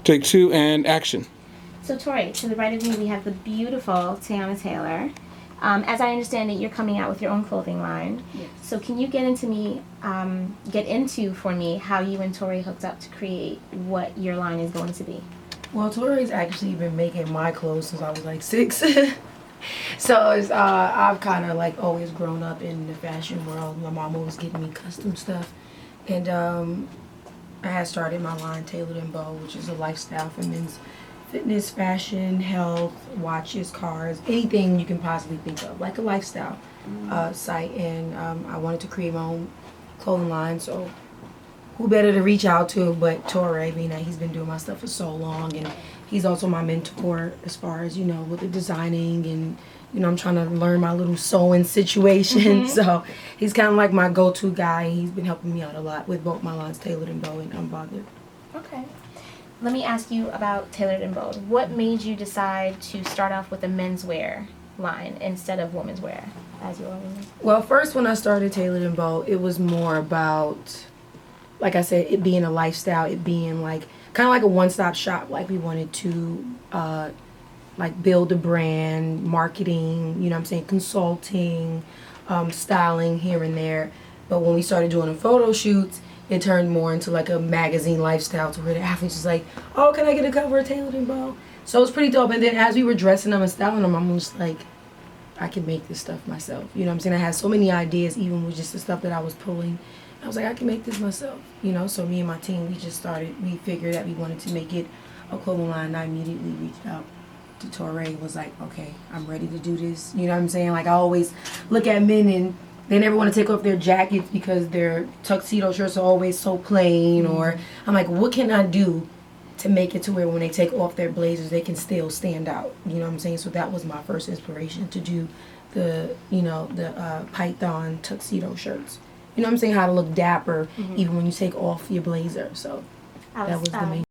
Take two and action. So Tori, to the right of me we have the beautiful Teyanna Taylor. As I understand it, you're coming out with your own clothing line. Yes. So can you get into for me how you and Tori hooked up to create what your line is going to be? Well, Tori's actually been making my clothes since I was like 6. So it's, I've kind of like always grown up in the fashion world. My mom was getting me custom stuff. And I had started my line Tailored in Bow, which is a lifestyle for men's fitness, fashion, health, watches, cars, anything you can possibly think of, like a lifestyle site. And I wanted to create my own clothing line, so who better to reach out to but Torre, being that he's been doing my stuff for so long, and he's also my mentor as far as, you know, with the designing, and you know, I'm trying to learn my little sewing situation. So he's kind of like my go-to guy. He's been helping me out a lot with both my lines, Tailored in Bow and Unbothered. Okay. Let me ask you about Tailored in Bow. What made you decide to start off with a menswear line instead of women's wear, as you always do? Well, first when I started Tailored in Bow, it was more about, like I said, it being a lifestyle, it being like kind of like a one-stop shop. Like we wanted to like build a brand, marketing, you know what I'm saying, consulting, styling here and there. But when we started doing the photo shoots, it turned more into like a magazine lifestyle, to where the athletes was like, oh, can I get a cover of Tailored in Bow? So it was pretty dope. And then as we were dressing them and styling them, I'm just like, I can make this stuff myself. You know what I'm saying? I had so many ideas, even with just the stuff that I was pulling. I was like, I can make this myself, you know? So me and my team, we figured that we wanted to make it a clothing line, and I immediately reached out to Torre, was like, okay, I'm ready to do this. You know what I'm saying? Like, I always look at men and they never want to take off their jackets because their tuxedo shirts are always so plain, or I'm like, what can I do to make it to where when they take off their blazers, they can still stand out? You know what I'm saying? So that was my first inspiration to do the, you know, the Python tuxedo shirts. You know what I'm saying? How to look dapper even when you take off your blazer. So that was the main